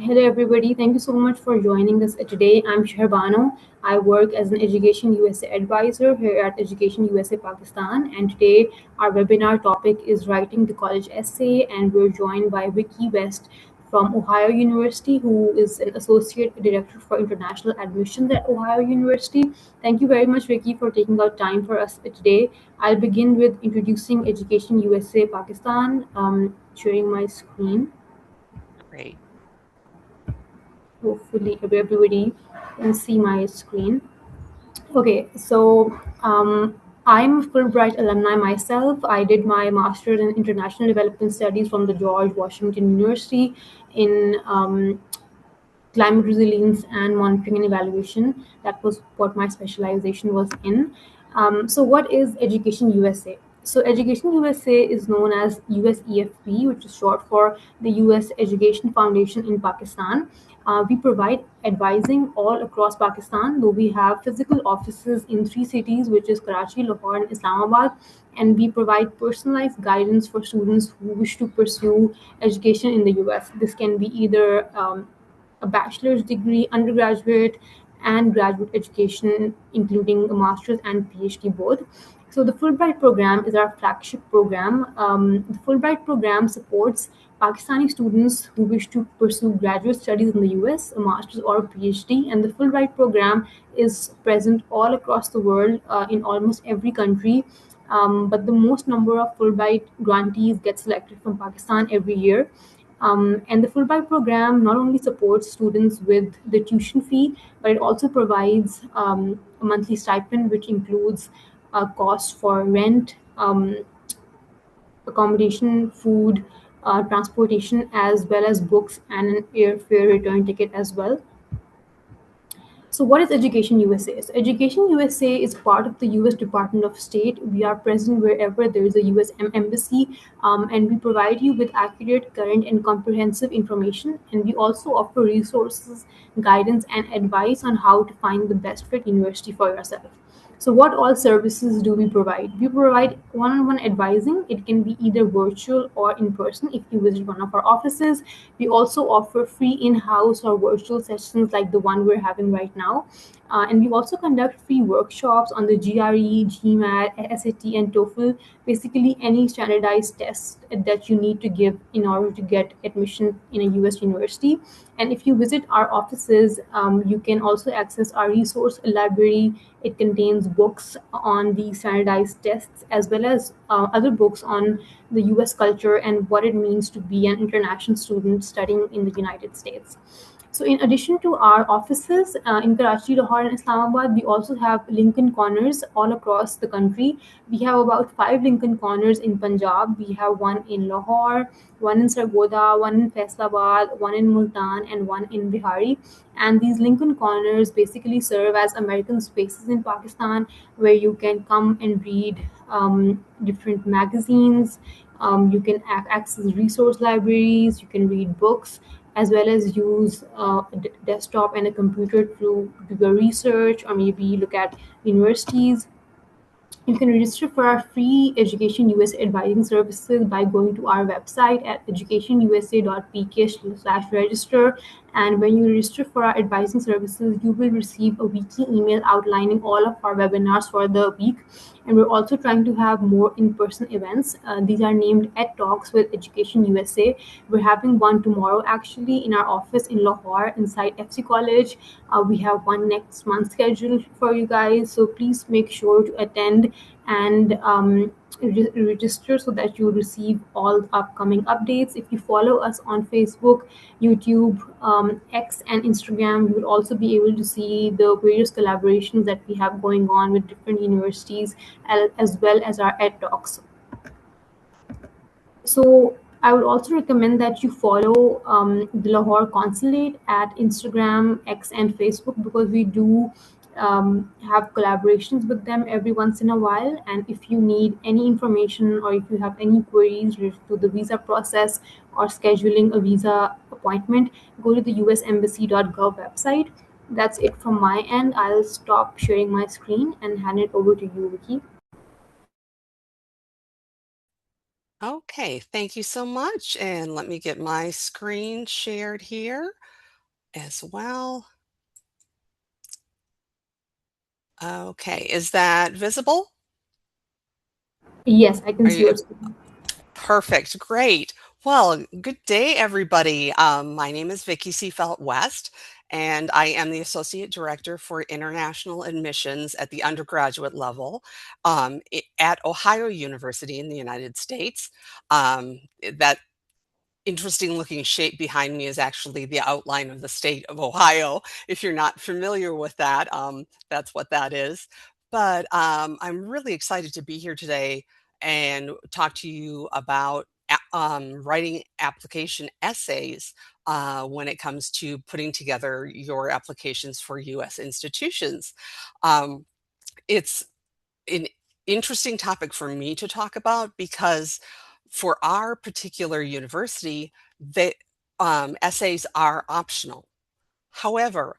Hello, everybody. Thank you so much for joining us today. I'm Shehrbano. I work as an Education USA advisor here at Education USA Pakistan. And today, our webinar topic is writing the college essay. And we're joined by Vicky West from Ohio University, who is an associate director for international admissions at Ohio University. Thank you very much, Vicky, for taking out time for us today. I'll begin with introducing Education USA Pakistan, sharing my screen. Great. Hopefully everybody can see my screen. Okay, so I'm a Fulbright alumni myself. I did my master's in international development studies from the George Washington University in climate resilience and monitoring and evaluation. That was what my specialization was in. So, what is Education USA? So, Education USA is known as USEFP, which is short for the US Education Foundation in Pakistan. We provide advising all across Pakistan, though we have physical offices in three cities, which is Karachi, Lahore, and Islamabad. And we provide personalized guidance for students who wish to pursue education in the US. This can be either a bachelor's degree, undergraduate, and graduate education, including a master's and PhD both. So the Fulbright program is our flagship program. The Fulbright program supports Pakistani students who wish to pursue graduate studies in the US, a master's or a PhD, and the Fulbright program is present all across the world in almost every country. But the most number of Fulbright grantees get selected from Pakistan every year. And the Fulbright program not only supports students with the tuition fee, but it also provides a monthly stipend, which includes a cost for rent, accommodation, food, transportation, as well as books and an airfare return ticket as well. So, what is Education USA? So, Education USA is part of the US Department of State. We are present wherever there is a US embassy, and we provide you with accurate, current, and comprehensive information. And we also offer resources, guidance, and advice on how to find the best fit university for yourself. So, what all services do we provide? We provide one on one advising. It can be either virtual or in person if you visit one of our offices. We also offer free in house or virtual sessions like the one we're having right now. And we also conduct free workshops on the GRE, GMAT, SAT, and TOEFL, basically any standardized test that you need to give in order to get admission in a US university. And if you visit our offices, you can also access our resource library. It contains books on the standardized tests as well as other books on the US culture and what it means to be an international student studying in the United States. So, in addition to our offices in Karachi, Lahore, and Islamabad, we also have Lincoln Corners all across the country. We have about five Lincoln Corners in Punjab. We have one in Lahore, one in Sargodha, one in Faisalabad, one in Multan, and one in Bihari. And these Lincoln Corners basically serve as American spaces in Pakistan where you can come and read different magazines. You can access resource libraries, you can read books, as well as use a desktop and a computer to do your research or maybe look at universities. You can register for our free Education USA advising services by going to our website at educationusa.pk/register. And when you register for our advising services, you will receive a weekly email outlining all of our webinars for the week. And we're also trying to have more in-person events. These are named Ed Talks with Education USA. We're having one tomorrow actually in our office in Lahore inside FC College. We have one next month scheduled for you guys. So please make sure to attend and register so that you receive all upcoming updates. If you follow us on Facebook, YouTube, X, and Instagram, you will also be able to see the various collaborations that we have going on with different universities as well as our Ed Talks. So I would also recommend that you follow the Lahore Consulate at Instagram, X, and Facebook because we do have collaborations with them every once in a while. And if you need any information or if you have any queries related to the visa process or scheduling a visa appointment, go to the usembassy.gov website. That's it from my end. I'll stop sharing my screen and hand it over to you, Vicky. Okay, thank you so much. And let me get my screen shared here as well. Okay, is that visible? Yes, I can Are see you your screen. perfect? Great. Well, good day, everybody. My name is Vicki Seafelt West, and I am the Associate Director for International Admissions at the undergraduate level at Ohio University in the United States. That interesting looking shape behind me is actually the outline of the state of Ohio. If you're not familiar with that, that's what that is. But I'm really excited to be here today and talk to you about writing application essays when it comes to putting together your applications for U.S. institutions. Um, it's an interesting topic for me to talk about because for our particular university, the essays are optional. However,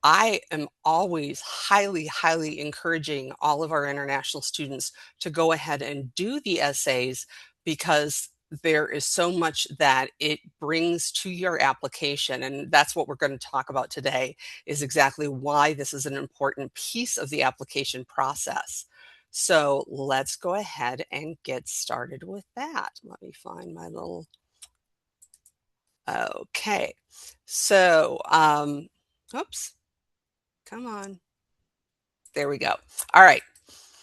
I am always highly, highly encouraging all of our international students to go ahead and do the essays because there is so much that it brings to your application. And that's what we're going to talk about today is exactly why this is an important piece of the application process. So let's go ahead and get started with that. Let me find my little, okay. So, oops. Come on. There we go. All right.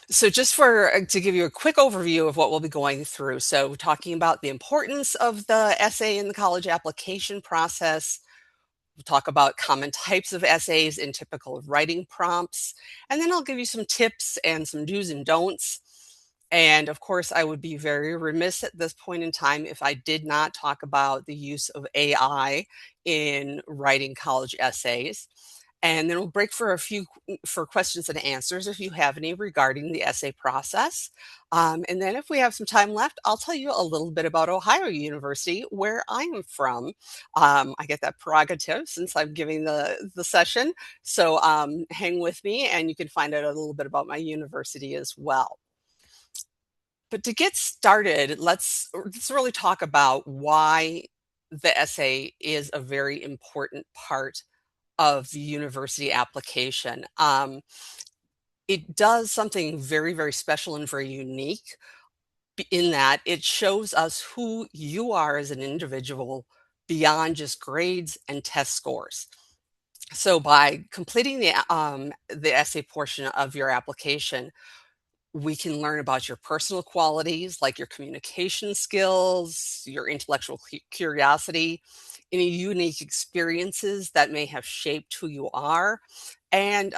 So just for to give you a quick overview of what we'll be going through. So talking about the importance of the essay in the college application process. We'll talk about common types of essays and typical writing prompts. And then I'll give you some tips and some do's and don'ts. And of course, I would be very remiss at this point in time if I did not talk about the use of AI in writing college essays. And then we'll break for a few for questions and answers if you have any regarding the essay process. And then if we have some time left, I'll tell you a little bit about Ohio University, where I am from. I get that prerogative since I'm giving the session. So hang with me and you can find out a little bit about my university as well. But to get started, let's really talk about why the essay is a very important part of the university application. It does something very, very special and very unique in that it shows us who you are as an individual beyond just grades and test scores. So by completing the essay portion of your application, we can learn about your personal qualities like your communication skills, your intellectual curiosity, any unique experiences that may have shaped who you are, and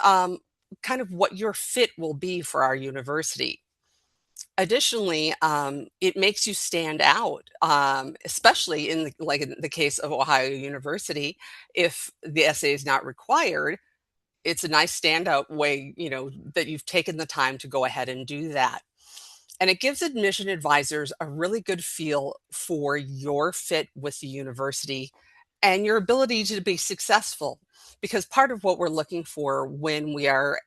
kind of what your fit will be for our university. Additionally, it makes you stand out, especially like in the case of Ohio University. If the essay is not required, it's a nice standout way, that you've taken the time to go ahead and do that. And it gives admission advisors a really good feel for your fit with the university and your ability to be successful. Because part of what we're looking for when we are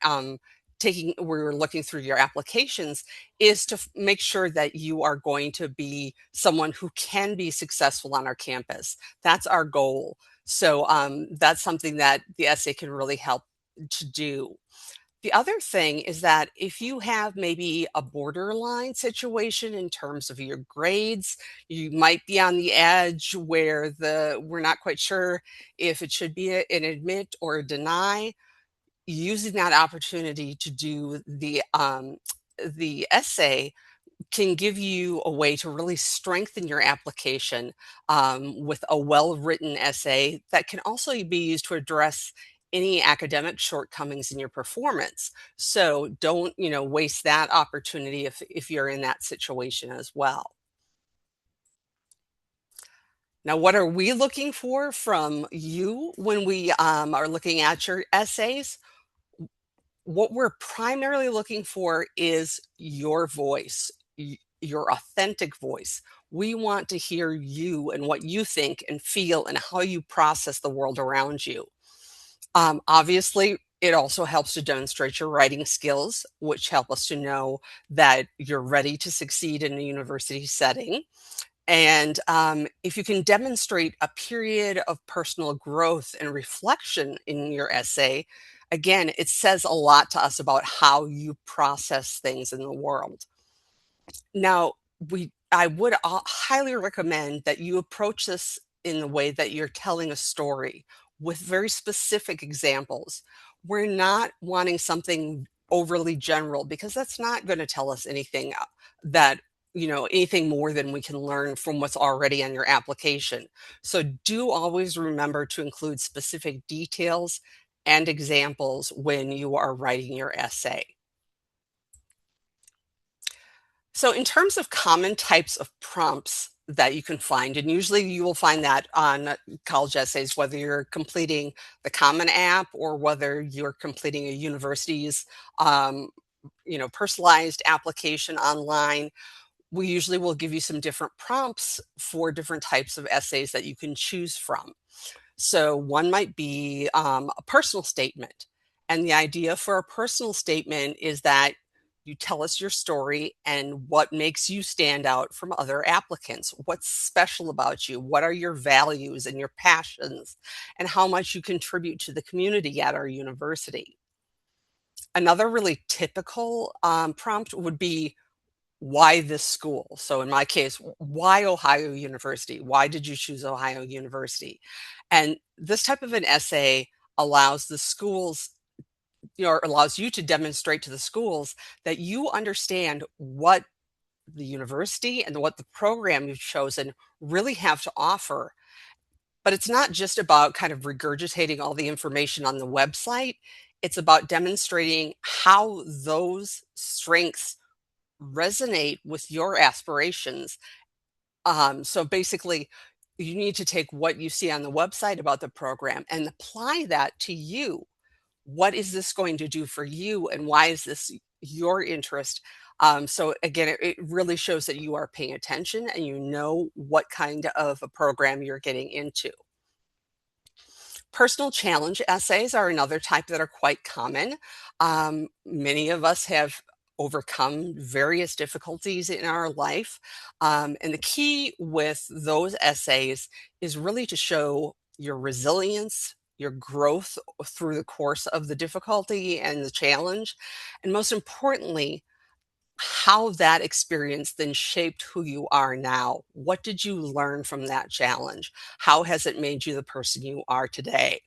we're looking through your applications is to make sure that you are going to be someone who can be successful on our campus. That's our goal. So that's something that the essay can really help to do. The other thing is that if you have maybe a borderline situation in terms of your grades, you might be on the edge where we're not quite sure if it should be an admit or a deny. Using that opportunity to do the essay can give you a way to really strengthen your application with a well-written essay that can also be used to address any academic shortcomings in your performance. So don't, waste that opportunity if you're in that situation as well. Now, what are we looking for from you when we are looking at your essays? What we're primarily looking for is your voice, your authentic voice. We want to hear you and what you think and feel and how you process the world around you. Obviously, It also helps to demonstrate your writing skills, which help us to know that you're ready to succeed in a university setting. And if you can demonstrate a period of personal growth and reflection in your essay, again, it says a lot to us about how you process things in the world. Now, I would highly recommend that you approach this in the way that you're telling a story with very specific examples. We're not wanting something overly general because that's not going to tell us anything that, anything more than we can learn from what's already on your application. So do always remember to include specific details and examples when you are writing your essay. So in terms of common types of prompts that you can find, and usually you will find that on college essays, whether you're completing the Common App or whether you're completing a university's, personalized application online, we usually will give you some different prompts for different types of essays that you can choose from. So one might be a personal statement. And the idea for a personal statement is that you tell us your story and what makes you stand out from other applicants. What's special about you? What are your values and your passions? And how much you contribute to the community at our university. Another really typical prompt would be, why this school? So in my case, why Ohio University? Why did you choose Ohio University? And this type of an essay allows the schools, or allows you to demonstrate to the schools that you understand what the university and what the program you've chosen really have to offer. But it's not just about kind of regurgitating all the information on the website. It's about demonstrating how those strengths resonate with your aspirations. So basically, you need to take what you see on the website about the program and apply that to you. What is this going to do for you, and why is this your interest? So again, it really shows that you are paying attention and you know what kind of a program you're getting into. Personal challenge essays are another type that are quite common. Many of us have overcome various difficulties in our life. And the key with those essays is really to show your resilience, your growth through the course of the difficulty and the challenge. And most importantly, how that experience then shaped who you are now. What did you learn from that challenge? How has it made you the person you are today?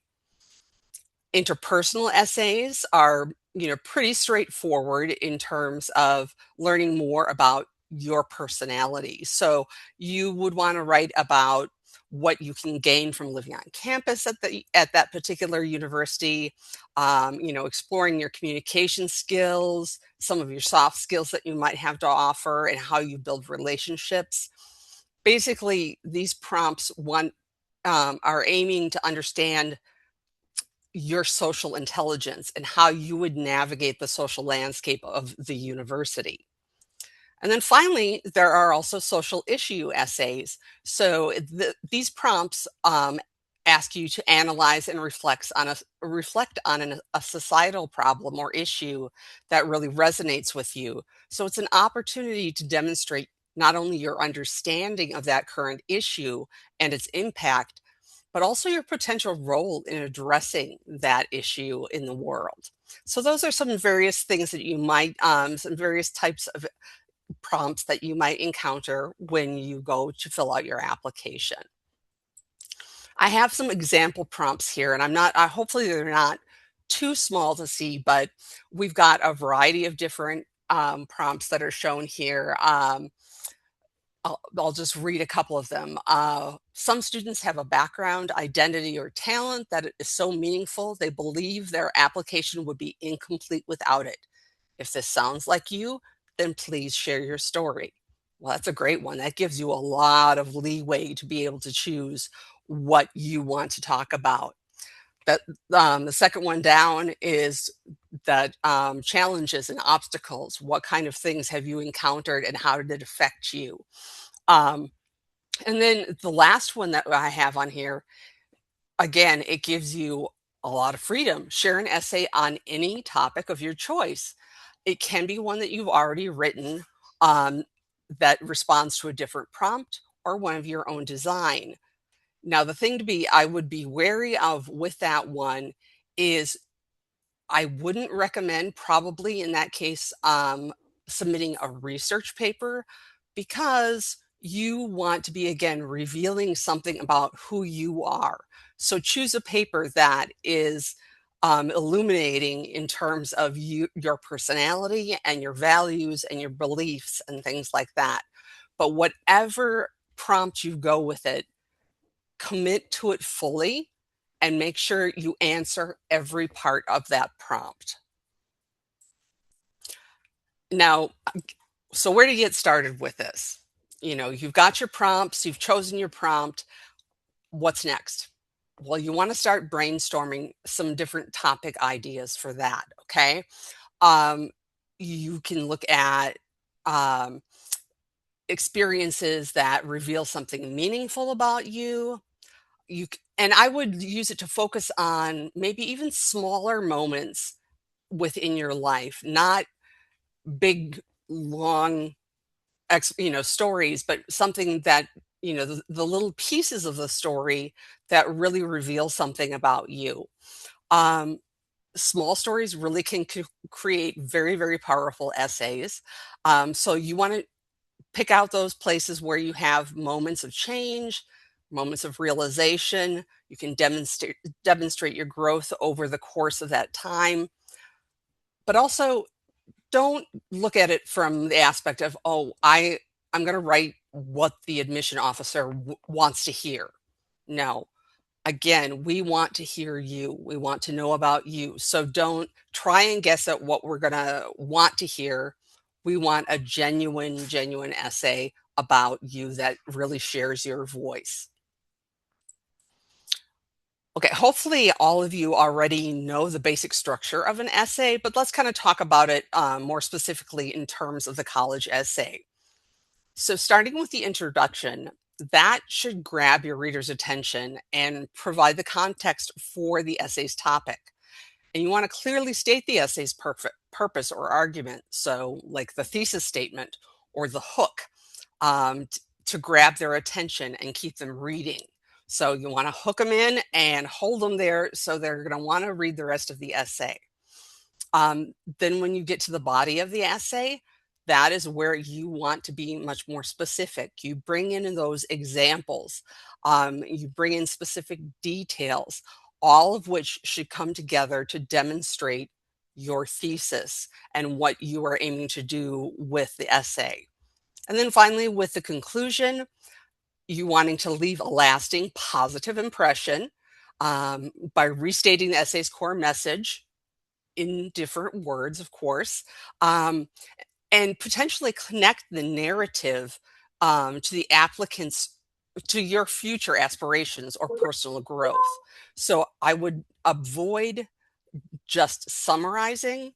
Interpersonal essays are, pretty straightforward in terms of learning more about your personality. So you would want to write about what you can gain from living on campus at that particular university, exploring your communication skills, some of your soft skills that you might have to offer, and how you build relationships. Basically, these prompts are aiming to understand your social intelligence and how you would navigate the social landscape of the university. And then finally, there are also social issue essays. So these prompts ask you to analyze and reflect on a societal problem or issue that really resonates with you. So it's an opportunity to demonstrate not only your understanding of that current issue and its impact, but also your potential role in addressing that issue in the world. So those are some various things that you might, some various types of prompts that you might encounter when you go to fill out your application. I have some example prompts here, and hopefully they're not too small to see, but we've got a variety of different prompts that are shown here. I'll just read a couple of them. Some students have a background, identity, or talent that is so meaningful they believe their application would be incomplete without it. If this sounds like you, then please share your story. Well, that's a great one. That gives you a lot of leeway to be able to choose what you want to talk about. That the second one down is that challenges and obstacles. What kind of things have you encountered, and how did it affect you? Um, and then the last one that I have on here, again, it gives you a lot of freedom. Share an essay on any topic of your choice. It can be one that you've already written um, that responds to a different prompt or one of your own design. Now, the thing I would be wary of with that one is I wouldn't recommend probably in that case submitting a research paper because you want to be again revealing something about who you are. So choose a paper that is illuminating in terms of your personality and your values and your beliefs and things like that. But whatever prompt you go with it, commit to it fully and make sure you answer every part of that prompt. Now, so where do you get started with this? You've got your prompts, you've chosen your prompt. What's next? Well, you want to start brainstorming some different topic ideas for that, okay? Um, you can look at um, experiences that reveal something meaningful about you. And I would use it to focus on maybe even smaller moments within your life, not big, long stories, but something that the little pieces of the story that really reveal something about you. um, Small stories really can create very, very powerful essays. So you want to pick out those places where you have moments of change, moments of realization. You can demonstrate your growth over the course of that time, but also don't look at it from the aspect of, oh, I'm going to write what the admission officer wants to hear. No, again, we want to hear you. We want to know about you. So don't try and guess at what we're going to want to hear. We want a genuine essay about you that really shares your voice. Okay, hopefully all of you already know the basic structure of an essay, but let's kind of talk about it more specifically in terms of the college essay. So starting with the introduction, that should grab your reader's attention and provide the context for the essay's topic. And you want to clearly state the essay's purpose or argument. So like the thesis statement or the hook, to grab their attention and keep them reading. So you want to hook them in and hold them there so they're going to want to read the rest of the essay. Then when you get to the body of the essay, that is where you want to be much more specific. You bring in those examples, you bring in specific details, all of which should come together to demonstrate your thesis and what you are aiming to do with the essay. And then finally, with the conclusion, you wanting to leave a lasting positive impression by restating the essay's core message in different words, of course, and potentially connect the narrative to the applicant's, to your future aspirations or personal growth. So I would avoid just summarizing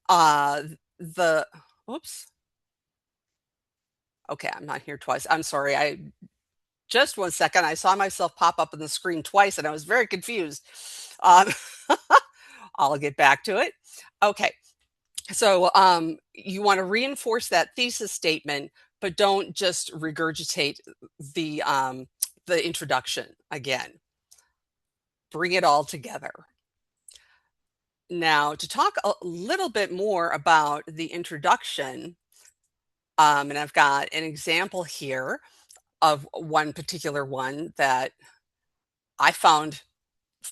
uh, the, oops, okay, I'm not here twice. I'm sorry. Just one second. I saw myself pop up on the screen twice and I was very confused. Um, I'll get back to it. Okay. So you want to reinforce that thesis statement, but don't just regurgitate the introduction again. Bring it all together. Now, to talk a little bit more about the introduction, and I've got an example here of one particular one that I found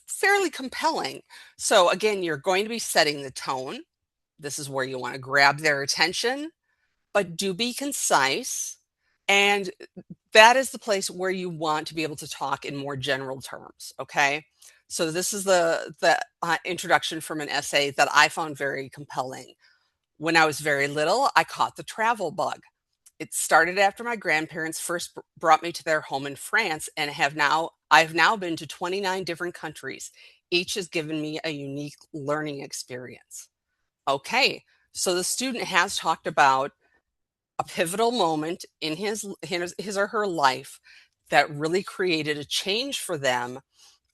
fairly compelling. So again, you're going to be setting the tone. This is where you want to grab their attention, but do be concise. And that is the place where you want to be able to talk in more general terms. Okay. So this is the introduction from an essay that I found very compelling. When I was very little, I caught the travel bug. It started after my grandparents first brought me to their home in France and I've now been to 29 different countries. Each has given me a unique learning experience. Okay, so the student has talked about a pivotal moment in his or her life that really created a change for them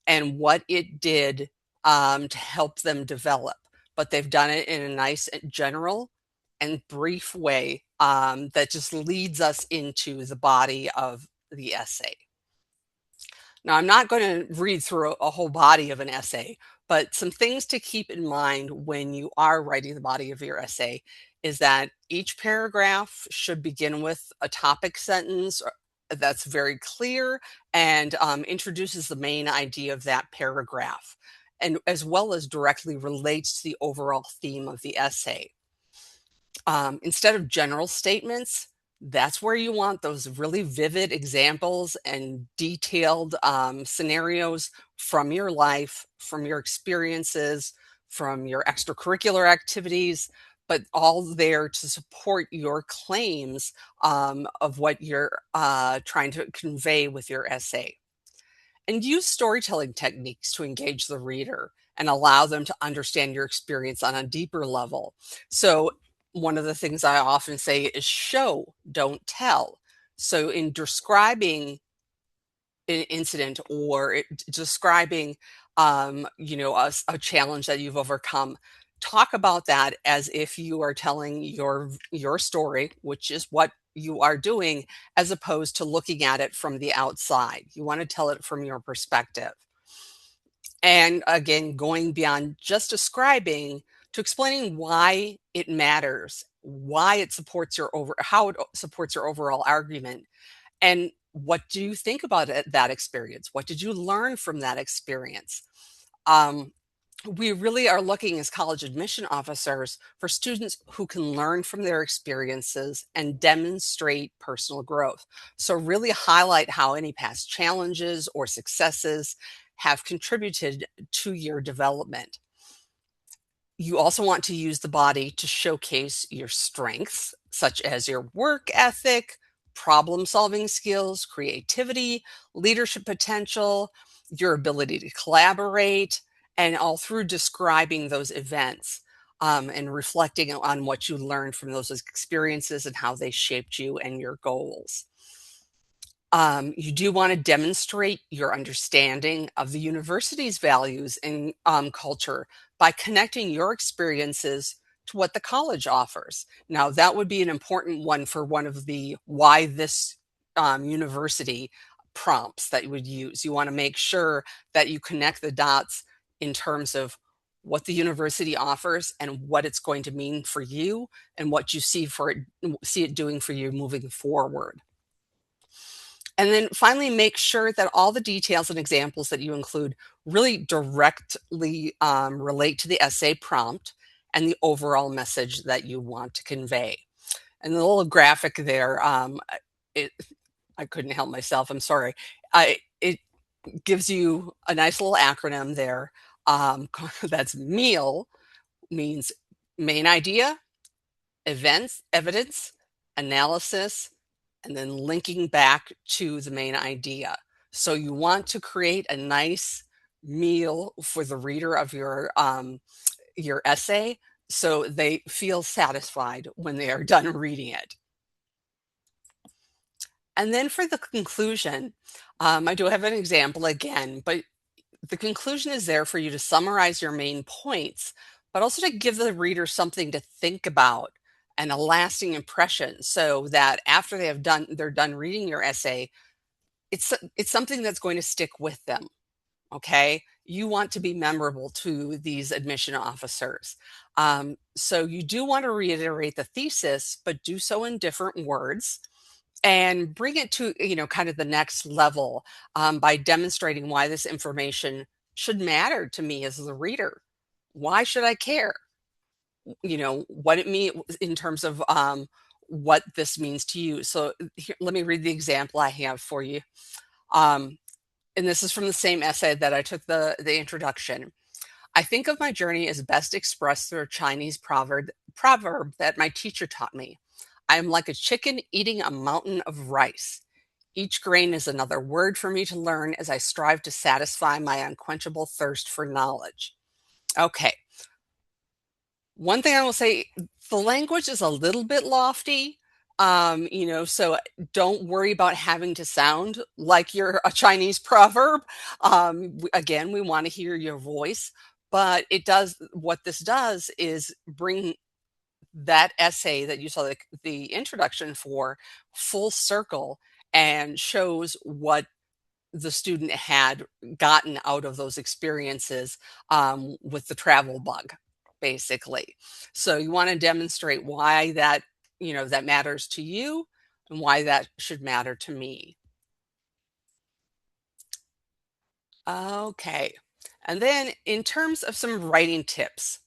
and what it did to help them develop, but they've done it in a nice, general, and brief way that just leads us into the body of the essay. Now, I'm not going to read through a whole body of an essay, but some things to keep in mind when you are writing the body of your essay is that each paragraph should begin with a topic sentence that's very clear and introduces the main idea of that paragraph, and as well as directly relates to the overall theme of the essay. Instead of general statements, that's where you want those really vivid examples and detailed scenarios from your life, from your experiences, from your extracurricular activities, but all there to support your claims of what you're trying to convey with your essay. And use storytelling techniques to engage the reader and allow them to understand your experience on a deeper level. So, one of the things I often say is show, don't tell. So, in describing an incident or describing, a challenge that you've overcome, talk about that as if you are telling your story, which is what you are doing, as opposed to looking at it from the outside. You want to tell it from your perspective. And again, going beyond just describing to explaining why it matters, why it supports how it supports your overall argument, and what do you think about that experience? What did you learn from that experience? Um, we really are looking as college admission officers for students who can learn from their experiences and demonstrate personal growth. So, really highlight how any past challenges or successes have contributed to your development. You also want to use the body to showcase your strengths, such as your work ethic, problem solving skills, creativity, leadership potential, your ability to collaborate, and all through describing those events and reflecting on what you learned from those experiences and how they shaped you and your goals. You do want to demonstrate your understanding of the university's values and culture by connecting your experiences to what the college offers. Now, that would be an important one for one of the why this university prompts that you would use. You want to make sure that you connect the dots in terms of what the university offers and what it's going to mean for you and what you see it doing for you moving forward. And then finally, make sure that all the details and examples that you include really directly relate to the essay prompt and the overall message that you want to convey. And the little graphic there, it, I couldn't help myself. I'm sorry. It gives you a nice little acronym there. That's MEAL, means main idea, events, evidence, analysis, and then linking back to the main idea. So you want to create a nice meal for the reader of your essay so they feel satisfied when they are done reading it. And then for the conclusion, I do have an example again, but the conclusion is there for you to summarize your main points, but also to give the reader something to think about and a lasting impression so that after they're done reading your essay, it's something that's going to stick with them. Okay. You want to be memorable to these admission officers. So you do want to reiterate the thesis, but do so in different words and bring it to kind of the next level by demonstrating why this information should matter to me as the reader. Why should I care? What it means in terms of what this means to you. So here, let me read the example I have for you. um, and this is from the same essay that I took the introduction. I think of my journey as best expressed through a Chinese proverb that my teacher taught me. I am like a chicken eating a mountain of rice. Each grain is another word for me to learn as I strive to satisfy my unquenchable thirst for knowledge. Okay. One thing I will say, the language is a little bit lofty. So don't worry about having to sound like you're a Chinese proverb. Again, we want to hear your voice, But it does, what this does is bring that essay that you saw the introduction for full circle and shows what the student had gotten out of those experiences with the travel bug, basically. So you want to demonstrate why that, that matters to you and why that should matter to me. Okay. And then in terms of some writing tips,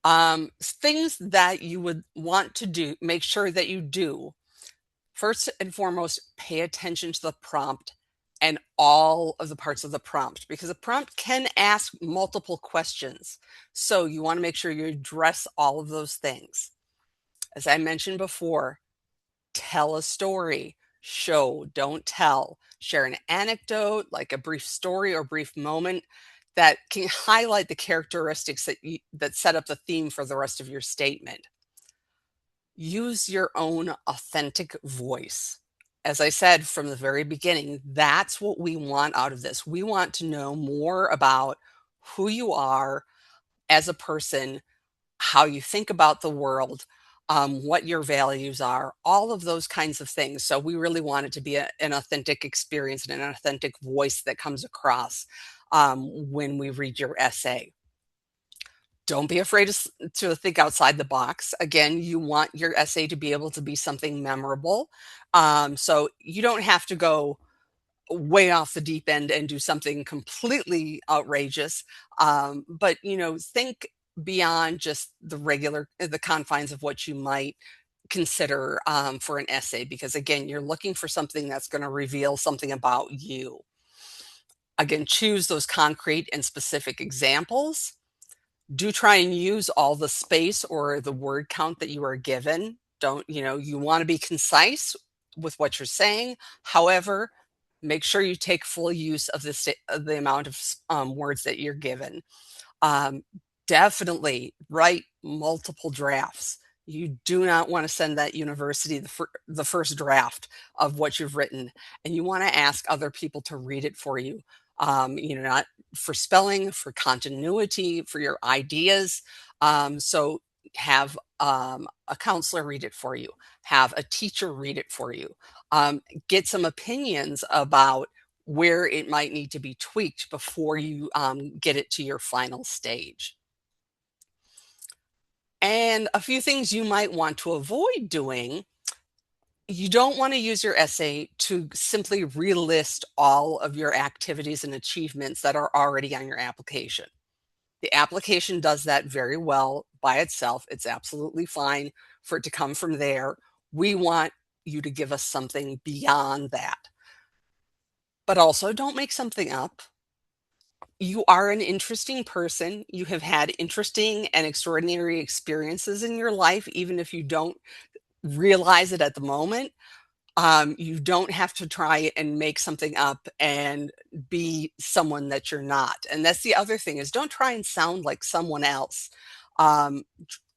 things that you would want to do, make sure that you do. First and foremost, pay attention to the prompt and all of the parts of the prompt, because a prompt can ask multiple questions. So you want to make sure you address all of those things. As I mentioned before, tell a story, show, don't tell, share an anecdote, like a brief story or brief moment that can highlight the characteristics that set up the theme for the rest of your statement. Use your own authentic voice. As I said from the very beginning, that's what we want out of this. We want to know more about who you are as a person, how you think about the world, what your values are, all of those kinds of things. So we really want it to be an authentic experience and an authentic voice that comes across when we read your essay. Don't be afraid to think outside the box. Again, you want your essay to be able to be something memorable. So you don't have to go way off the deep end and do something completely outrageous. But, think beyond just the confines of what you might consider for an essay, because again, you're looking for something that's going to reveal something about you. Again, choose those concrete and specific examples. Do try and use all the space or the word count that you are given. Don't, you want to be concise with what you're saying. However, make sure you take full use of the amount of words that you're given. Um, Definitely write multiple drafts. You do not want to send that university the first draft of what you've written, and you want to ask other people to read it for you. Not for spelling, for continuity, for your ideas. So have a counselor read it for you, have a teacher read it for you, get some opinions about where it might need to be tweaked before you get it to your final stage. And a few things you might want to avoid doing. You don't want to use your essay to simply relist all of your activities and achievements that are already on your application. The application does that very well by itself. It's absolutely fine for it to come from there. We want you to give us something beyond that. But also, don't make something up. You are an interesting person. You have had interesting and extraordinary experiences in your life, even if you don't realize it at the moment. You don't have to try and make something up and be someone that you're not. And that's the other thing, is don't try and sound like someone else. Um,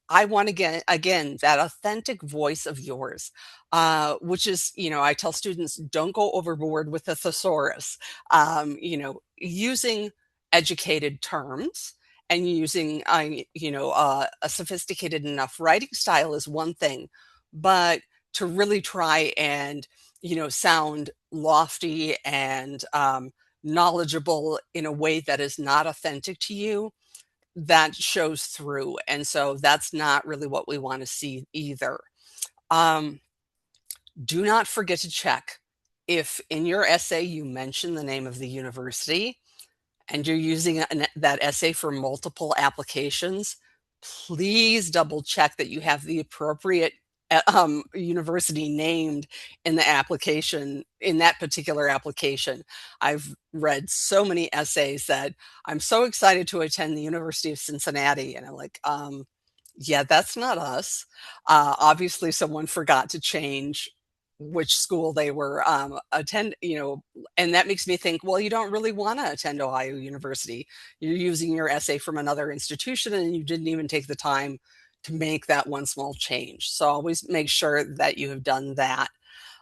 I want to get, again, that authentic voice of yours, which is, I tell students, don't go overboard with the thesaurus. Using educated terms and using, a sophisticated enough writing style is one thing, but to really try and, sound lofty and knowledgeable in a way that is not authentic to you, that shows through. And so that's not really what we want to see either. Um, do not forget to check if in your essay you mention the name of the university and you're using that essay for multiple applications. Please double check that you have the appropriate university named in the application, in that particular application. I've read so many essays that I'm so excited to attend the University of Cincinnati, and I'm like, yeah, that's not us. Obviously, someone forgot to change which school they were and that makes me think, well, you don't really want to attend Ohio University. You're using your essay from another institution and you didn't even take the time to make that one small change. So always make sure that you have done that.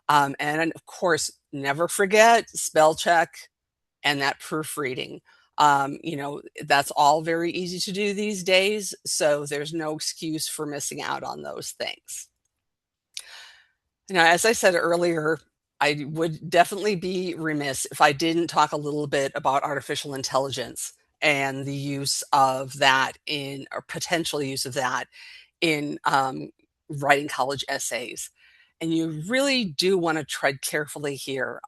And of course, never forget spell check and that proofreading. That's all very easy to do these days, so there's no excuse for missing out on those things. Now, as I said earlier, I would definitely be remiss if I didn't talk a little bit about artificial intelligence and the use of that or potential use of that in writing college essays. And you really do want to tread carefully here.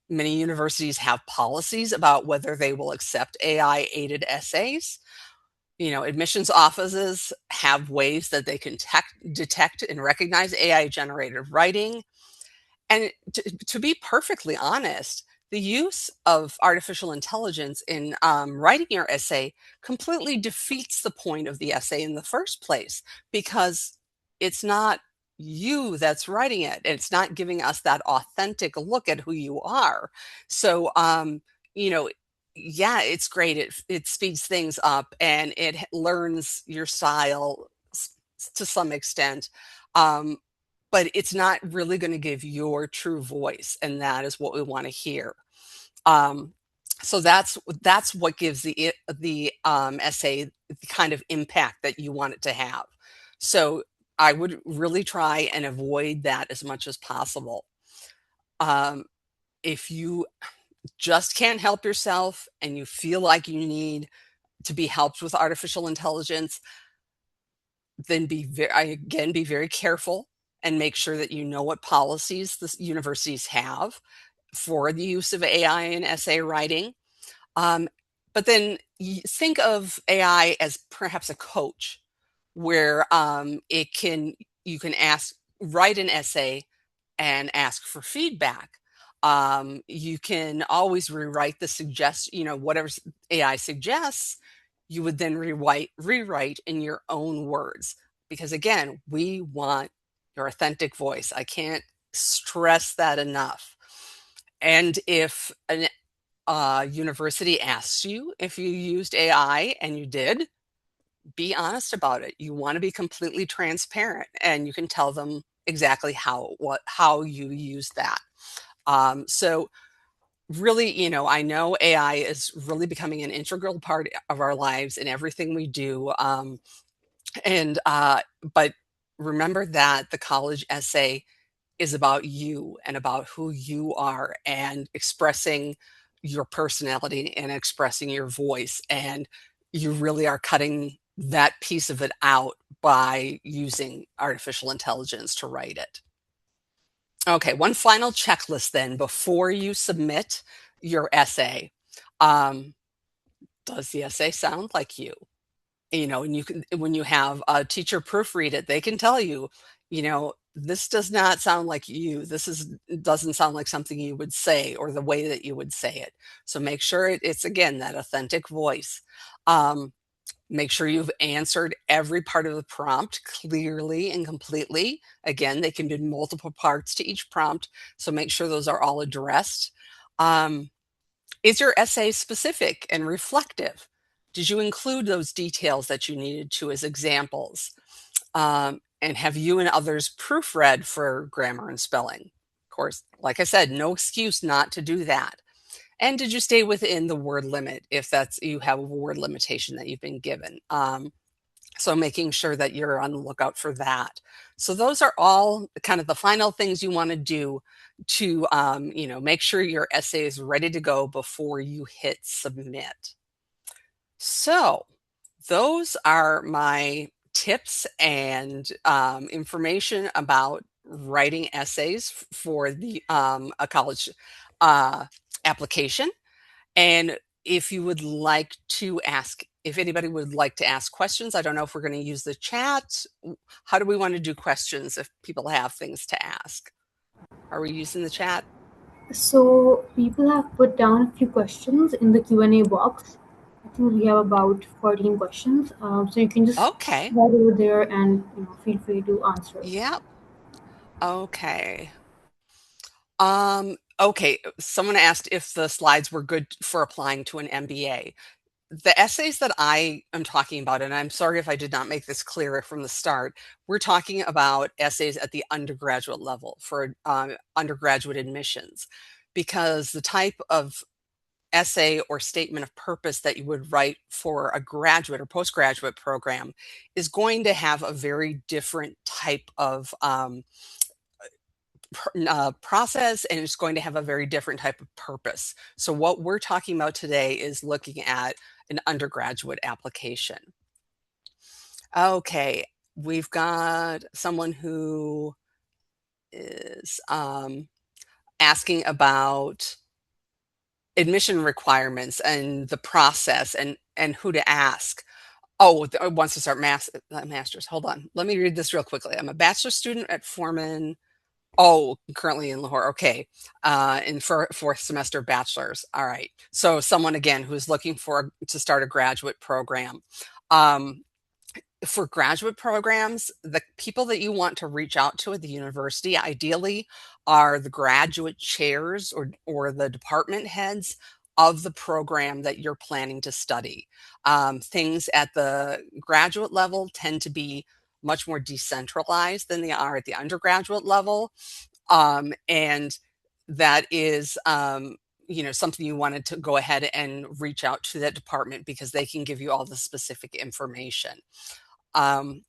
Many universities have policies about whether they will accept AI aided essays. Admissions offices have ways that they can detect and recognize AI generated writing. And to be perfectly honest, the use of artificial intelligence in writing your essay completely defeats the point of the essay in the first place, because it's not you that's writing it. It's not giving us that authentic look at who you are. So, you know, yeah, it's great. It speeds things up and learns your style to some extent. Um, but it's not really going to give your true voice, and that is what we want to hear. um, so that's what gives the essay the kind of impact that you want it to have. So I would really try and avoid that as much as possible. um, if you just can't help yourself and you feel like you need to be helped with artificial intelligence, then be very careful and make sure that you know what policies the universities have for the use of AI in essay writing. Um, but then think of AI as perhaps a coach, where you can write an essay and ask for feedback. You can always rewrite whatever AI suggests, you would then rewrite in your own words. Because again, we want your authentic voice. I can't stress that enough. And if an university asks you if you used AI and you did, be honest about it. You want to be completely transparent, and you can tell them exactly how you use that. So really, I know AI is really becoming an integral part of our lives in everything we do. And but remember that the college essay is about you and about who you are and expressing your personality and expressing your voice. And you really are cutting that piece of it out by using artificial intelligence to write it. Okay, one final checklist then before you submit your essay. Um, does the essay sound like you? And you can, when you have a teacher proofread it, they can tell you, this does not sound like you. Doesn't sound like something you would say or the way that you would say it. So make sure it's again that authentic voice. Make sure you've answered every part of the prompt clearly and completely. Again, they can be multiple parts to each prompt, so make sure those are all addressed. Is your essay specific and reflective? Did you include those details that you needed to as examples? And have you and others proofread for grammar and spelling? Of course, like I said, no excuse not to do that. And did you stay within the word limit if you have a word limitation that you've been given? So making sure that you're on the lookout for that. So those are all kind of the final things you want to do to, make sure your essay is ready to go before you hit submit. So those are my tips and information about writing essays for a college application. And if anybody would like to ask questions, I don't know if we're going to use the chat. How do we want to do questions if people have things to ask? Are we using the chat? So people have put down a few questions in the Q&A box. I think we have about 14 questions. So you can just Okay. slide over there and feel free to answer. Yep. Okay. Okay. Someone asked if the slides were good for applying to an MBA. The essays that I am talking about, and I'm sorry if I did not make this clear from the start, we're talking about essays at the undergraduate level for undergraduate admissions, because the type of essay or statement of purpose that you would write for a graduate or postgraduate program is going to have a very different type of process, and it's going to have a very different type of purpose. So what we're talking about today is looking at an undergraduate application. Okay, we've got someone who is asking about admission requirements and the process and who to ask. Oh, wants to start master's. Hold on. Let me read this real quickly. I'm a bachelor student at Foreman. Oh, currently in Lahore. Okay. In fourth semester bachelor's. All right. So someone again who's looking to start a graduate program. For graduate programs, the people that you want to reach out to at the university ideally are the graduate chairs or the department heads of the program that you're planning to study. Things at the graduate level tend to be much more decentralized than they are at the undergraduate level. And that is, something you wanted to go ahead and reach out to that department because they can give you all the specific information. Um,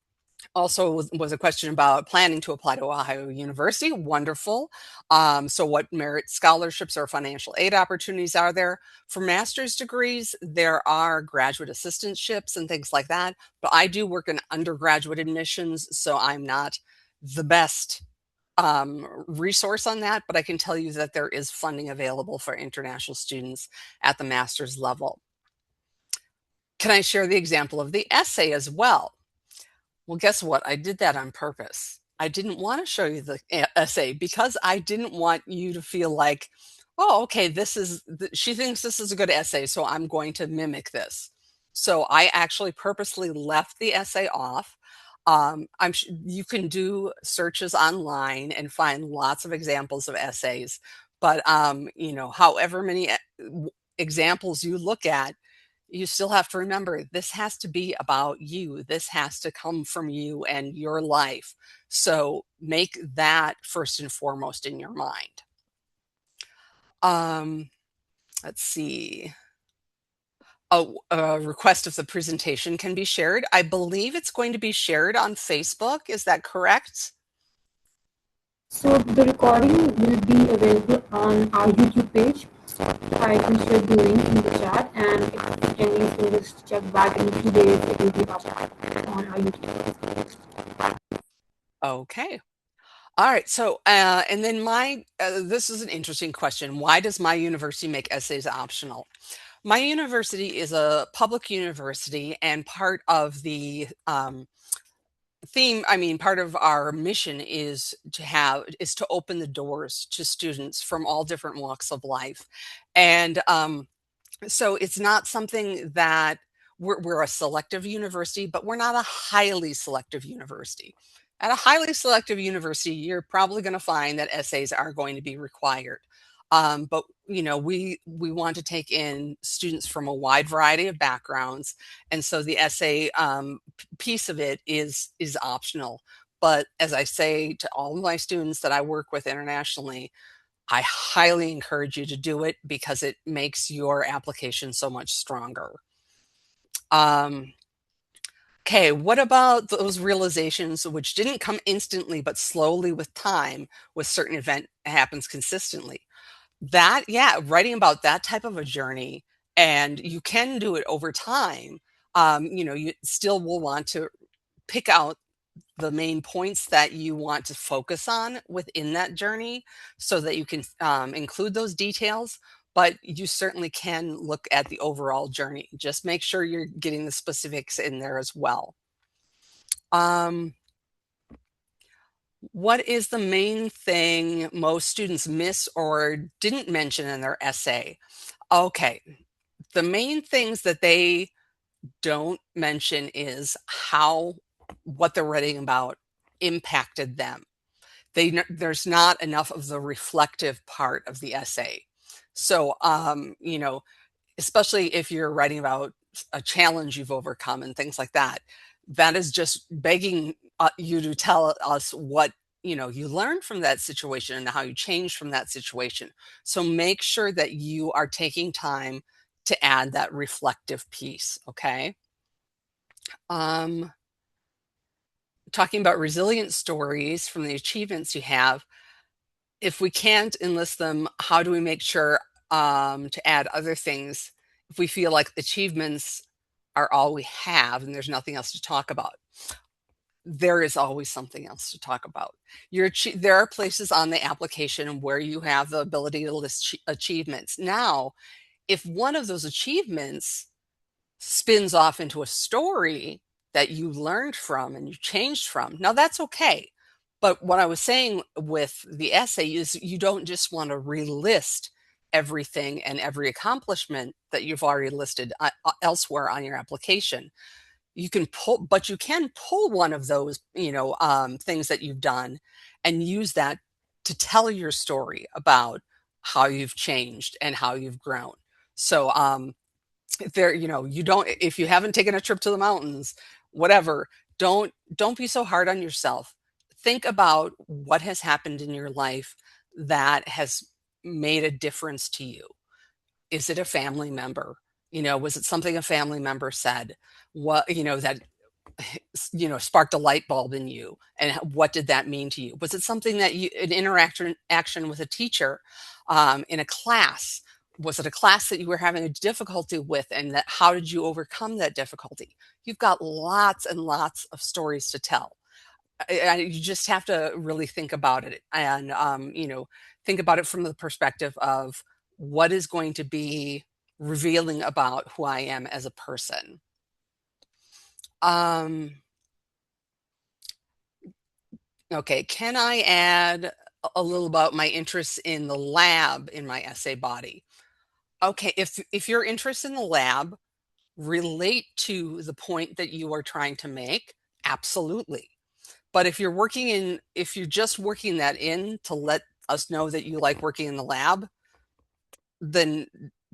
Also was a question about planning to apply to Ohio University. Wonderful. So what merit scholarships or financial aid opportunities are there? For master's degrees, there are graduate assistantships and things like that. But I do work in undergraduate admissions, so I'm not the best resource on that, but I can tell you that there is funding available for international students at the master's level. Can I share the example of the essay as well? Well, guess what? I did that on purpose. I didn't want to show you the essay because I didn't want you to feel like, oh, okay, she thinks this is a good essay, so I'm going to mimic this. So I actually purposely left the essay off. You can do searches online and find lots of examples of essays, but however many examples you look at, you still have to remember this has to be about you. This has to come from you and your life. So make that first and foremost in your mind. Um, let's see. A request of the presentation can be shared. I believe it's going to be shared on Facebook. Is that correct? So the recording will be available on our YouTube page. I can share the link in the chat, and if attendees can just check back in a few days, it will be up on our YouTube page. Okay. All right. So, and then this is an interesting question. Why does my university make essays optional? My university is a public university, and part of the part of our mission is to open the doors to students from all different walks of life. And so it's not something that we're a selective university, but we're not a highly selective university. At a highly selective university, you're probably going to find that essays are going to be required. But we want to take in students from a wide variety of backgrounds, and so the essay piece of it is optional. But as I say to all of my students that I work with internationally, I highly encourage you to do it because it makes your application so much stronger. Okay, what about those realizations which didn't come instantly, but slowly with time, with certain event happens consistently? Writing about that type of a journey, and you can do it over time. You still will want to pick out the main points that you want to focus on within that journey so that you can include those details, but you certainly can look at the overall journey. Just make sure you're getting the specifics in there as well. What is the main thing most students miss or didn't mention in their essay? Okay, the main things that they don't mention is how what they're writing about impacted them. There's not enough of the reflective part of the essay. So, especially if you're writing about a challenge you've overcome and things like that, that is just begging you to tell us what you learned from that situation and how you changed from that situation. So make sure that you are taking time to add that reflective piece. Okay. Um, Talking about resilient stories from the achievements you have, if we can't enlist them, how do we make sure to add other things if we feel like achievements are all we have and there's nothing else to talk about? There is always something else to talk about. There are places on the application where you have the ability to list achievements. Now, if one of those achievements spins off into a story that you learned from and you changed from, now that's okay. But what I was saying with the essay is you don't just want to relist everything and every accomplishment that you've already listed elsewhere on your application. You can pull, but you can pull one of those, things that you've done and use that to tell your story about how you've changed and how you've grown. So, you don't, if you haven't taken a trip to the mountains, whatever, don't be so hard on yourself. Think about what has happened in your life that has made a difference to you. Is it a family member? Was it something a family member said? What, that sparked a light bulb in you, and what did that mean to you? Was it something that an interaction action with a teacher in a class? Was it a class that you were having a difficulty with, and how did you overcome that difficulty? You've got lots and lots of stories to tell. You just have to really think about it, and think about it from the perspective of what is going to be revealing about who I am as a person. Okay, can I add a little about my interests in the lab in my essay body? Okay, if your interest in the lab relate to the point that you are trying to make, absolutely. But if you're just working that in to let us know that you like working in the lab, then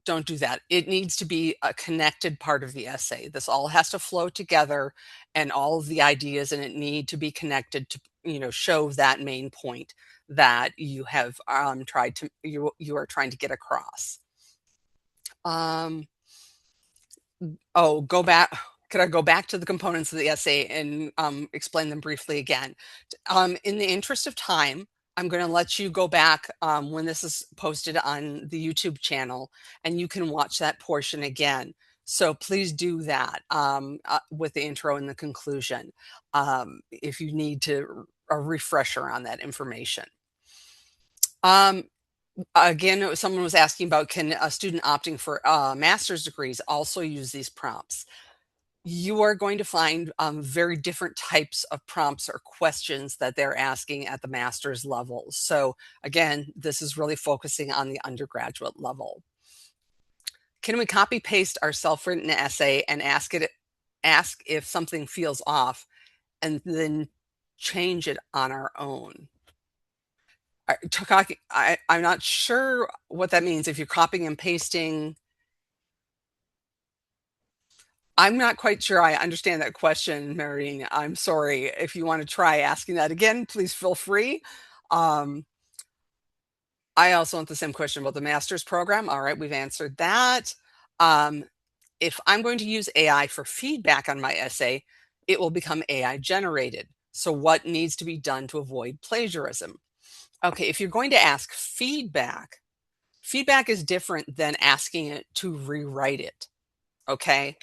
don't do that. It needs to be a connected part of the essay. This all has to flow together, and all of the ideas in it need to be connected to, show that main point that you have you are trying to get across. Um, oh, go back. Could I go back to the components of the essay and explain them briefly again? In the interest of time, I'm going to let you go back when this is posted on the YouTube channel, and you can watch that portion again. So please do that with the intro and the conclusion if you need a refresher on that information. Again, someone was asking about, can a student opting for master's degrees also use these prompts? You are going to find very different types of prompts or questions that they're asking at the master's level. So again, this is really focusing on the undergraduate level. Can we copy paste our self-written essay and ask if something feels off and then change it on our own? I'm not sure what that means. If you're copying and pasting, I'm not quite sure I understand that question, Marine. I'm sorry. If you want to try asking that again, please feel free. I also want the same question about the master's program. All right, we've answered that. If I'm going to use AI for feedback on my essay, it will become AI generated. So what needs to be done to avoid plagiarism? Okay, if you're going to ask feedback, feedback is different than asking it to rewrite it. Okay.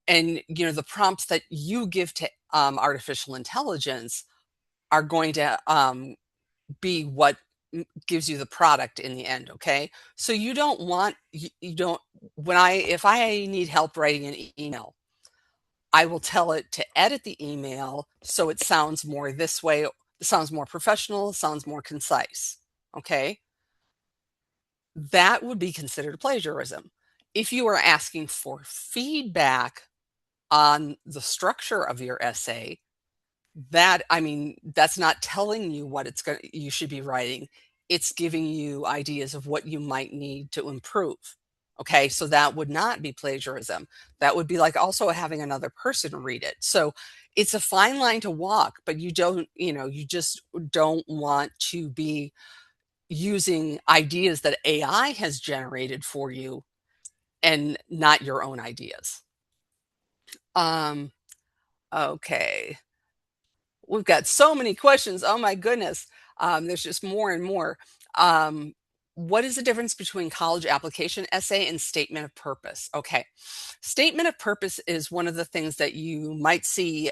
And the prompts that you give to artificial intelligence are going to be what gives you the product in the end. Okay, so you don't want you don't if I need help writing an email, I will tell it to edit the email so it sounds more this way, sounds more professional, sounds more concise. Okay, that would be considered plagiarism. If you are asking for feedback on the structure of your essay, that's not telling you what you should be writing. It's giving you ideas of what you might need to improve. Okay, so that would not be plagiarism. That would be like also having another person read it. So It's a fine line to walk, but you just don't want to be using ideas that AI has generated for you and not your own ideas. Um, okay. We've got so many questions. Oh my goodness. There's just more and more. Um, what is the difference between college application essay and statement of purpose? Okay. Statement of purpose is one of the things that you might see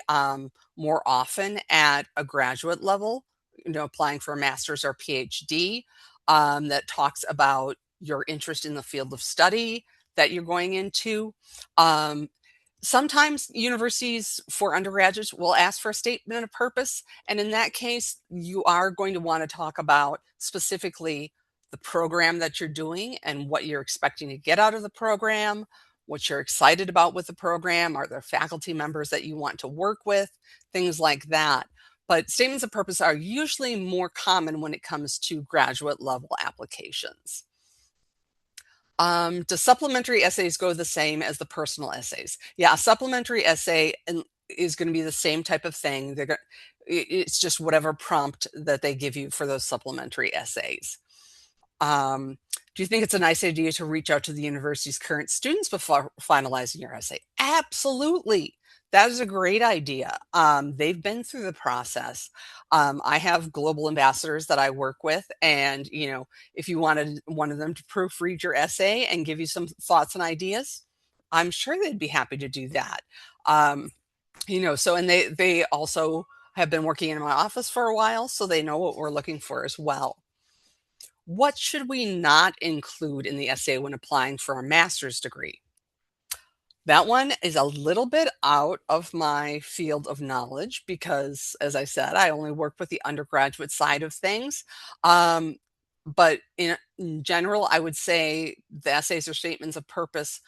more often at a graduate level, applying for a master's or PhD, that talks about your interest in the field of study that you're going into. Um, Sometimes universities for undergraduates will ask for a statement of purpose. And in that case, you are going to want to talk about specifically the program that you're doing and what you're expecting to get out of the program, what you're excited about with the program. Are there faculty members that you want to work with? Things like that. But statements of purpose are usually more common when it comes to graduate level applications. Do supplementary essays go the same as the personal essays? Yeah, a supplementary essay is going to be the same type of thing. It's just whatever prompt that they give you for those supplementary essays. Do you think it's a nice idea to reach out to the university's current students before finalizing your essay? Absolutely. That is a great idea. They've been through the process. I have global ambassadors that I work with, and if you wanted one of them to proofread your essay and give you some thoughts and ideas, I'm sure they'd be happy to do that. Um, and they also have been working in my office for a while, so they know what we're looking for as well. What should we not include in the essay when applying for a master's degree? That one is a little bit out of my field of knowledge because, as I said, I only work with the undergraduate side of things. But in general, I would say the essays or statements of purpose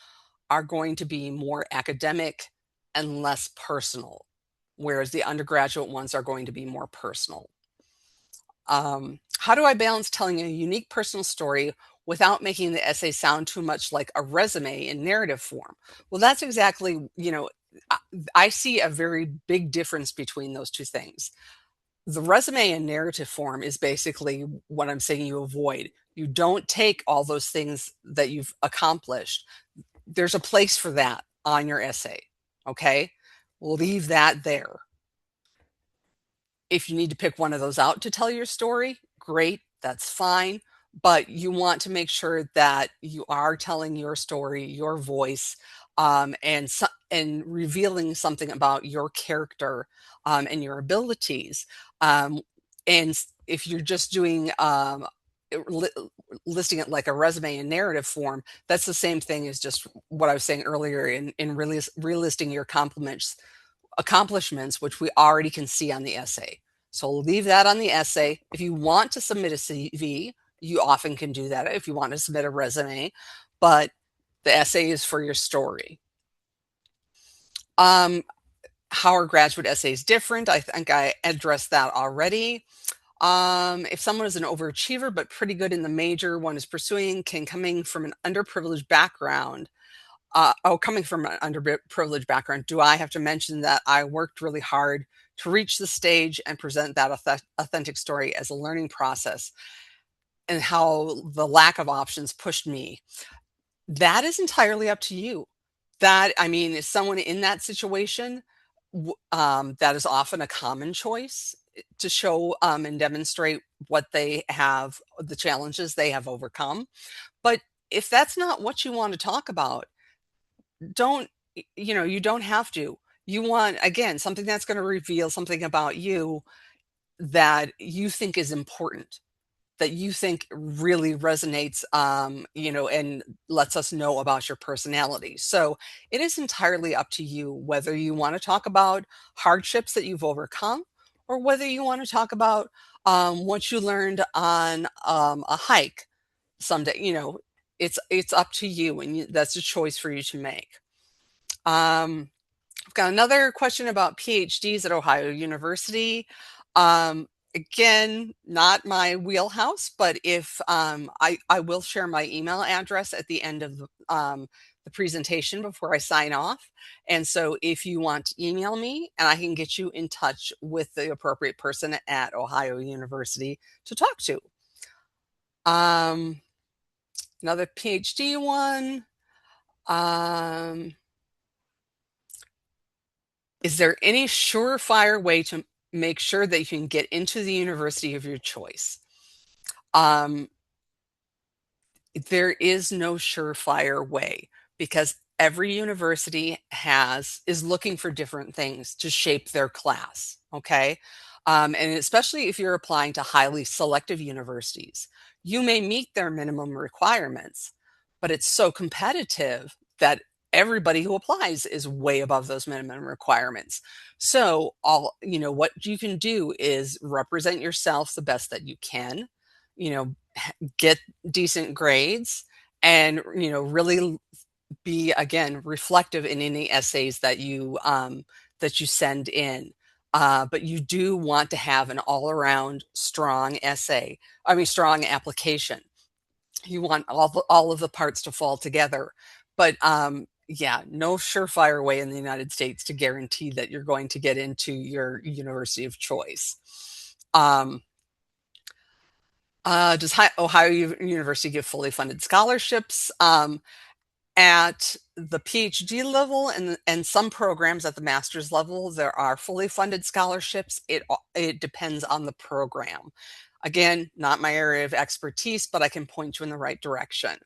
are going to be more academic and less personal, whereas the undergraduate ones are going to be more personal. How do I balance telling a unique personal story without making the essay sound too much like a resume in narrative form? Well, that's exactly, I I see a very big difference between those two things. The resume in narrative form is basically what I'm saying you avoid. You don't take all those things that you've accomplished. There's a place for that on your essay. Okay. Leave that there. If you need to pick one of those out to tell your story, great, that's fine. But you want to make sure that you are telling your story, your voice, and revealing something about your character and your abilities. And if you're just doing li- listing it like a resume in narrative form, that's the same thing as just what I was saying earlier in really relisting your accomplishments, which we already can see on the essay. So leave that on the essay. If you want to submit a CV, you often can do that if you want to submit a resume, but the essay is for your story. How are graduate essays different? I think I addressed that already. If someone is an overachiever but pretty good in the major one is pursuing, coming from an underprivileged background, coming from an underprivileged background, do I have to mention that I worked really hard to reach the stage and present that authentic story as a learning process and how the lack of options pushed me? That is entirely up to you. I mean, is someone in that situation, that is often a common choice to show and demonstrate what they have, the challenges they have overcome. But if that's not what you want to talk about, don't you don't have to. You want, again, something that's going to reveal something about you that you think is important, that you think really resonates, and lets us know about your personality. So it is entirely up to you whether you want to talk about hardships that you've overcome or whether you want to talk about what you learned on a hike someday. It's up to you, and that's a choice for you to make. I've got another question about PhDs at Ohio University. Again, not my wheelhouse, but if I will share my email address at the end of the presentation before I sign off. And so if you want to email me, and I can get you in touch with the appropriate person at Ohio University to talk to. Another PhD one. Is there any surefire way to make sure that you can get into the university of your choice? There is no surefire way because every university is looking for different things to shape their class. Okay. And especially if you're applying to highly selective universities, you may meet their minimum requirements, but it's so competitive that everybody who applies is way above those minimum requirements. So what you can do is represent yourself the best that you can, you know, get decent grades, and really be, again, reflective in any essays that you send in. But you do want to have an all-around strong strong application. You want all of the parts to fall together. But yeah, no surefire way in the United States to guarantee that you're going to get into your university of choice. Does Ohio University give fully funded scholarships? At the PhD level and some programs at the master's level, there are fully funded scholarships. It depends on the program. Again, not my area of expertise, but I can point you in the right direction.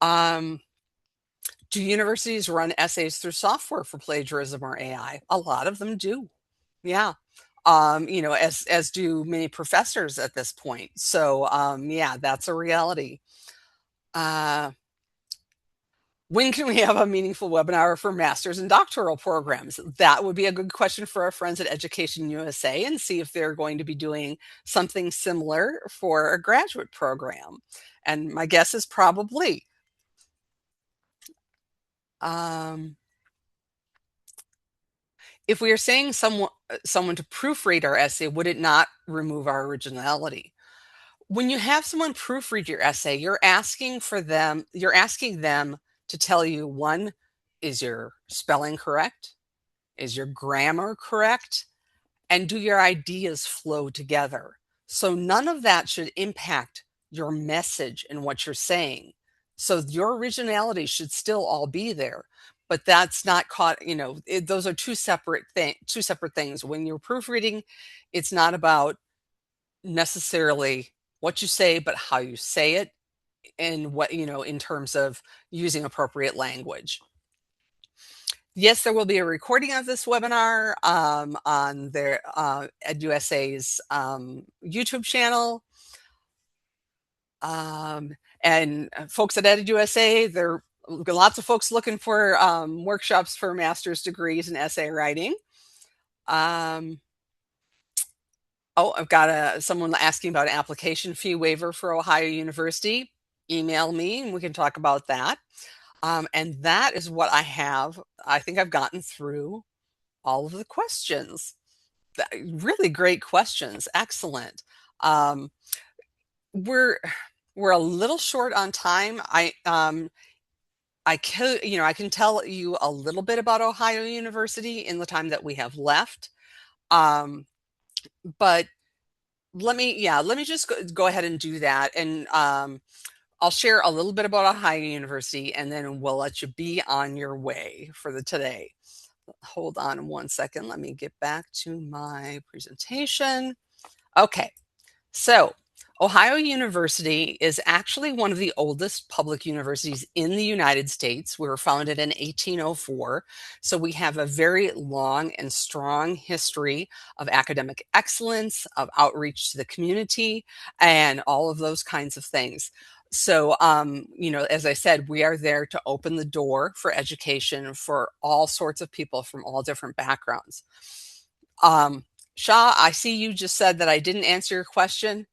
Do universities run essays through software for plagiarism or AI? A lot of them do. Yeah. As do many professors at this point. So, yeah, that's a reality. When can we have a meaningful webinar for master's and doctoral programs? That would be a good question for our friends at Education USA, and see if they're going to be doing something similar for a graduate program. And my guess is probably. If we are saying someone to proofread our essay, would it not remove our originality? When you have someone proofread your essay, you're asking them to tell you, one, is your spelling correct? Is your grammar correct? And do your ideas flow together? So none of that should impact your message and what you're saying. So your originality should still all be there, but that's not caught, those are two separate things. When you're proofreading, it's not about necessarily what you say, but how you say it, and what, in terms of using appropriate language. Yes, there will be a recording of this webinar on their EduUSA's YouTube channel. And folks at EduUSA, there are lots of folks looking for workshops for master's degrees in essay writing. I've got someone asking about an application fee waiver for Ohio University. Email me and we can talk about that. And that is what I have. I think I've gotten through all of the questions. Really great questions. Excellent. We're a little short on time. I can tell you a little bit about Ohio University in the time that we have left. But let me just go ahead and do that. And I'll share a little bit about Ohio University, and then we'll let you be on your way for today. Hold on one second. Let me get back to my presentation. Okay, so Ohio University is actually one of the oldest public universities in the United States. We were founded in 1804, so we have a very long and strong history of academic excellence, of outreach to the community, and all of those kinds of things. So, as I said, we are there to open the door for education for all sorts of people from all different backgrounds. Shaw, I see you just said that I didn't answer your question.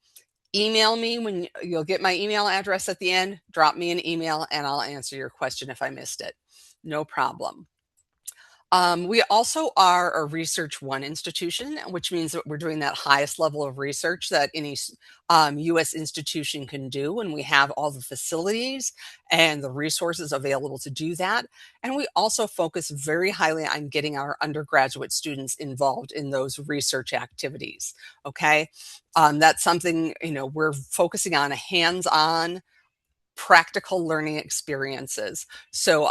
Email me when you'll get my email address at the end. Drop me an email and I'll answer your question if I missed it. No problem. We also are a Research One institution, which means that we're doing that highest level of research that any U.S. institution can do, and we have all the facilities and the resources available to do that. And we also focus very highly on getting our undergraduate students involved in those research activities. Okay, that's something we're focusing on hands-on practical learning experiences. So,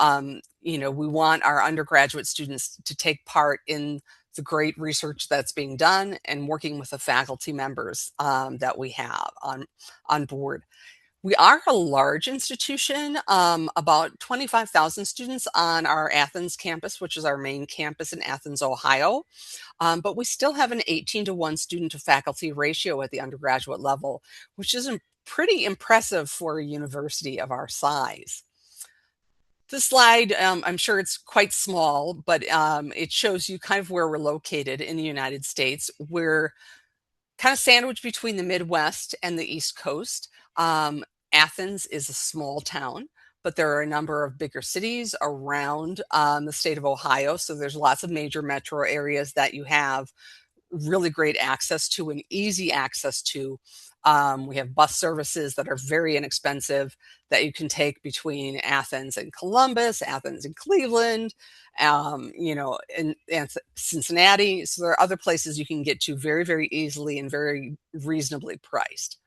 we want our undergraduate students to take part in the great research that's being done and working with the faculty members that we have on board. We are a large institution, about 25,000 students on our Athens campus, which is our main campus in Athens, Ohio. But we still have an 18-to-1 student to faculty ratio at the undergraduate level, which is pretty impressive for a university of our size. This slide, I'm sure it's quite small, but it shows you kind of where we're located in the United States. We're kind of sandwiched between the Midwest and the East Coast. Athens is a small town, but there are a number of bigger cities around the state of Ohio. So there's lots of major metro areas that you have really great access to and easy access to. We have bus services that are very inexpensive that you can take between Athens and Columbus, Athens and Cleveland, and Cincinnati. So there are other places you can get to very, very easily and very reasonably priced.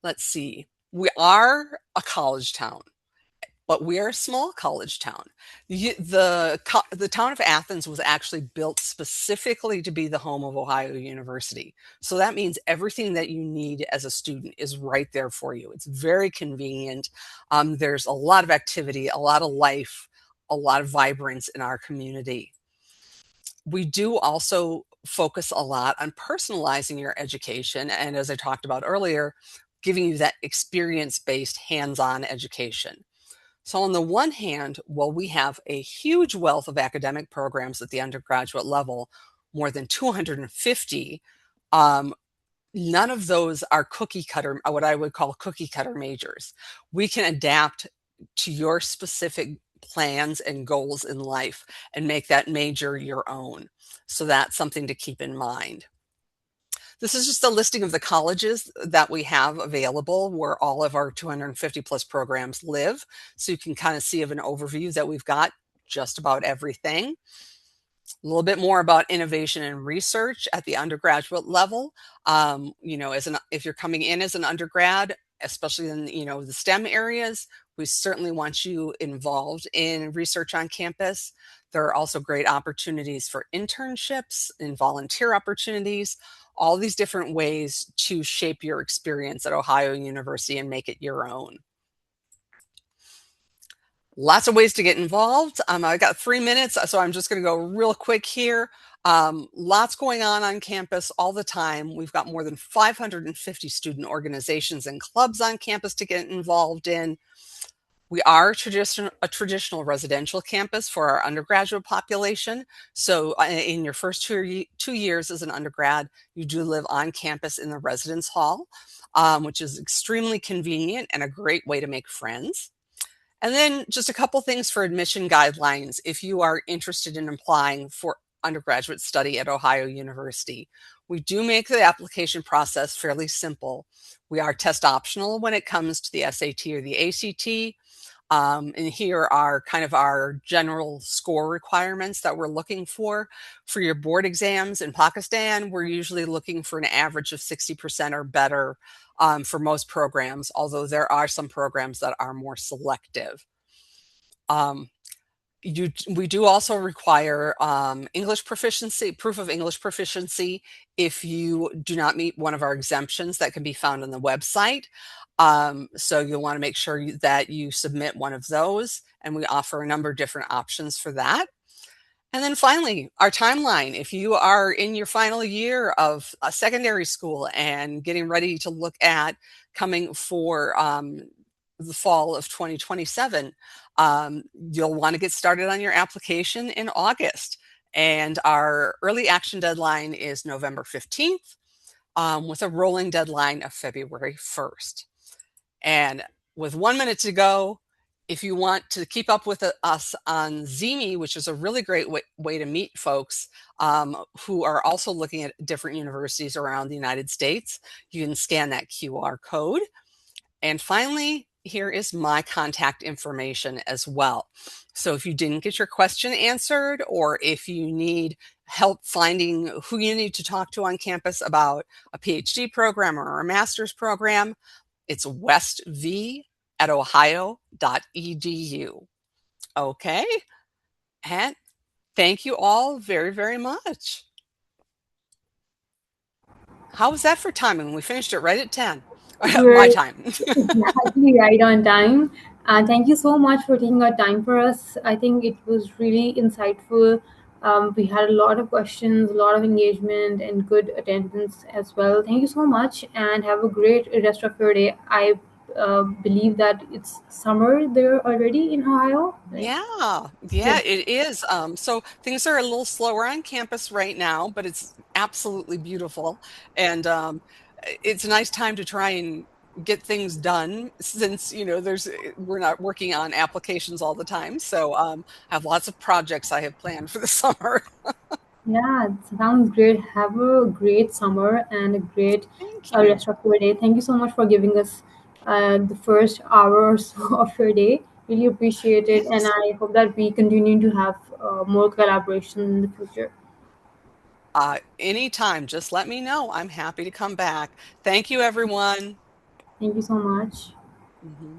Let's see. We are a college town, but we are a small college town. The town of Athens was actually built specifically to be the home of Ohio University. So that means everything that you need as a student is right there for you. It's very convenient. There's a lot of activity, a lot of life, a lot of vibrance in our community. We do also focus a lot on personalizing your education. And as I talked about earlier, giving you that experience-based hands-on education. So on the one hand, while we have a huge wealth of academic programs at the undergraduate level, more than 250, um, none of those are cookie cutter, what I would call cookie cutter majors. We can adapt to your specific plans and goals in life and make that major your own. So that's something to keep in mind. This is just a listing of the colleges that we have available where all of our 250 plus programs live. So you can kind of see of an overview that we've got just about everything. A little bit more about innovation and research at the undergraduate level. If you're coming in as an undergrad, especially in the STEM areas, we certainly want you involved in research on campus. There are also great opportunities for internships and volunteer opportunities, all these different ways to shape your experience at Ohio University and make it your own. Lots of ways to get involved. I got 3 minutes, so I'm just going to go real quick here. Lots going on campus all the time. We've got more than 550 student organizations and clubs on campus to get involved in. We are a traditional residential campus for our undergraduate population. So in your first 2 years as an undergrad, you do live on campus in the residence hall, which is extremely convenient and a great way to make friends. And then just a couple things for admission guidelines if you are interested in applying for undergraduate study at Ohio University. We do make the application process fairly simple. We are test optional when it comes to the SAT or the ACT. And here are kind of our general score requirements that we're looking for. For your board exams in Pakistan, we're usually looking for an average of 60% or better for most programs, although there are some programs that are more selective. We do also require English proficiency, proof of English proficiency if you do not meet one of our exemptions that can be found on the website. So you'll want to make sure that you submit one of those, and we offer a number of different options for that. And then finally, our timeline. If you are in your final year of a secondary school and getting ready to look at coming for the fall of 2027, you'll want to get started on your application in August. And our early action deadline is November 15th with a rolling deadline of February 1st. And with 1 minute to go, If you want to keep up with us on Zini, which is a really great way to meet folks who are also looking at different universities around the United States, you can scan that QR code. And finally, here is my contact information as well. So if you didn't get your question answered, or if you need help finding who you need to talk to on campus about a PhD program or a master's program, it's westv@ohio.edu. Okay, and thank you all very, very much. How was that for timing? We finished it right at 10. We're My time. exactly right on time. Thank you so much for taking our time for us. I think it was really insightful. We had a lot of questions, a lot of engagement, and good attendance as well. Thank you so much, and have a great rest of your day. I believe that it's summer there already in Ohio. Like, Yeah, yeah, it is. So things are a little slower on campus right now, but it's absolutely beautiful. And it's a nice time to try and get things done since, we're not working on applications all the time. So I have lots of projects I have planned for the summer. yeah, it sounds great. Have a great summer and a great Thank you. rest of your day. Thank you so much for giving us the first hour or so of your day. Really appreciate it, and Yes. I hope that we continue to have more collaboration in the future. Anytime, just let me know. I'm happy to come back. Thank you, everyone. Thank you so much. Mhm.